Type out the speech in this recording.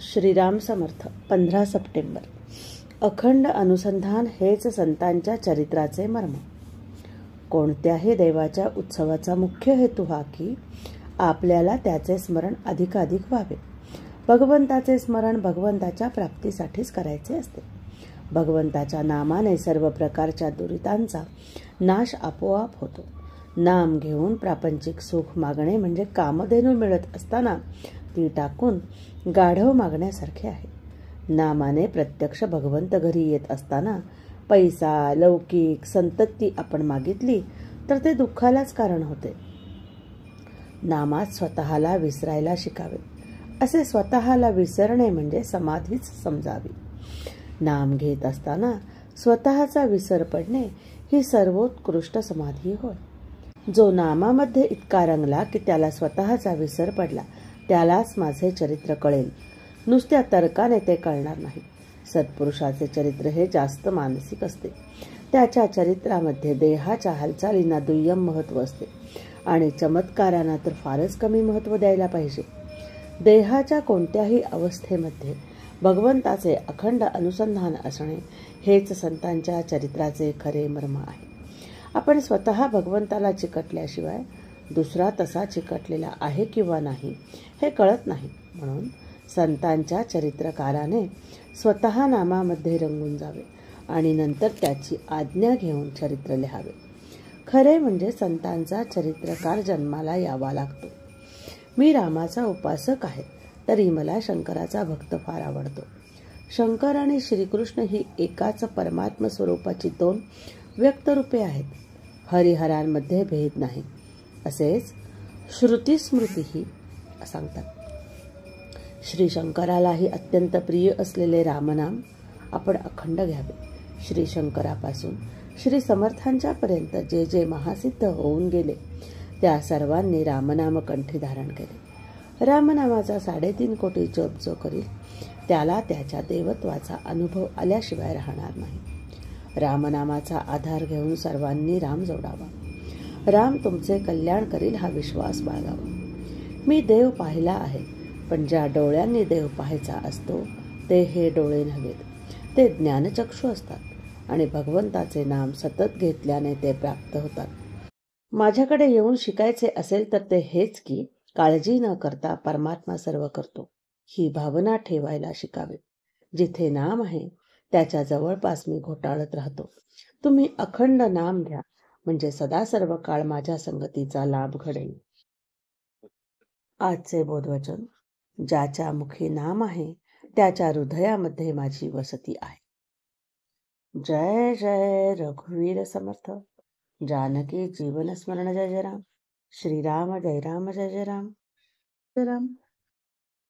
Shriram Samarth. 15 September. अखंड अनुसंधान हेच संतांच्या चरित्राचे मर्म. कोणत्याही देवाच्या उत्सवाचा मुख्य हेतू हा की आपल्याला त्याचे स्मरण अधिकाधिक व्हावे. भगवंताचे स्मरण भगवंताच्या प्राप्तीसाठीच करायचे असते. भगवंताच्या नामाने सर्व प्रकारच्या दुरितांचा नाश आपोआप होतो. नाम घेऊन प्रापंचिक सुख मागणे म्हणजे कामधेनू मिळत असताना ती टाकून गाढव मागण्यासारखे आहे. नामाने प्रत्यक्ष भगवंत घरी येत असताना पैसा, लौकिक संतती आपण मागितली तर ते दुःखालाच कारण होते. नामात स्वतःला विसरायला शिकावे. असे स्वतःला विसरणे म्हणजे समाधीच समजावी. नाम घेत असताना स्वतःचा विसर पडणे ही सर्वोत्कृष्ट समाधी होय. जो नामामध्ये इतका रंगला की त्याला स्वतःचा विसर पडला त्यालाच माझे चरित्र कळेल. नुसत्या तर्काने ते कळणार नाही. सत्पुरुषाचे चरित्र हे जास्त मानसिक असते. त्याच्या चरित्रामध्ये देहाच्या हालचालींना दुय्यम महत्त्व असते आणि चमत्कारांना तर फारच कमी महत्त्व द्यायला पाहिजे. देहाच्या कोणत्याही अवस्थेमध्ये भगवंताचे अखंड अनुसंधान असणे हेच संतांच्या चरित्राचे खरे मर्म आहे. आपण स्वतः भगवंताला चिकटल्याशिवाय दुसरा तसा चिकटलेला आहे किंवा नाही हे कळत नाही. म्हणून संतांच्या चरित्रकाराने स्वतः नामामध्ये रंगून जावे आणि नंतर त्याची आज्ञा घेऊन चरित्र लिहावे. खरे म्हणजे संतांचा चरित्रकार जन्माला यावा लागतो. मी रामाचा उपासक आहे तरी मला शंकराचा भक्त फार आवडतो. शंकर आणि श्रीकृष्ण ही एकाच परमात्म स्वरूपाची दोन व्यक्तरूपे आहेत. हरिहरांमध्ये भेद नाही असेच श्रुती स्मृतीही सांगतात. श्री शंकरालाही अत्यंत प्रिय असलेले रामनाम आपण अखंड घ्यावे. श्री शंकरापासून श्री समर्थांच्या पर्यंत जे जे महासिद्ध होऊन गेले त्या सर्वांनी रामनाम कंठी धारण केले. रामनामाचा 3.5 कोटी जप जो करील त्याला त्याच्या देवत्वाचा अनुभव आल्याशिवाय राहणार नाही. रामनामाचा आधार घेऊन सर्वांनी राम जोडावा. राम तुमचे कल्याण करील हा विश्वास बाळगावा. मी देव पाहिला आहे पण ज्या डोळ्यांनी देव पाहायचा असतो ते हे डोळे नव्हेत, ते ज्ञानचक्षु असतात आणि भगवंताचे नाम सतत घेतल्याने ते प्राप्त होतात. माझ्याकडे येऊन शिकायचे असेल तर ते हेच की काळजी न करता परमात्मा सर्व करतो ही भावना ठेवायला शिकावे. जिथे नाम आहे त्याच्या जवळपास मी घोटाळत राहतो. तुम्ही अखंड नाम घ्या म्हणजे सदा सर्व काळ माझ्या संगतीचा लाभ घडेल. आजचे बोधवचन. ज्याच्या मुखी नाम आहे त्याच्या हृदयामध्ये माझी वसती आहे. जय जय रघुवीर समर्थ. जानकी जीवन स्मरण. जय जय राम. श्रीराम जय राम. जय जय राम. जय राम.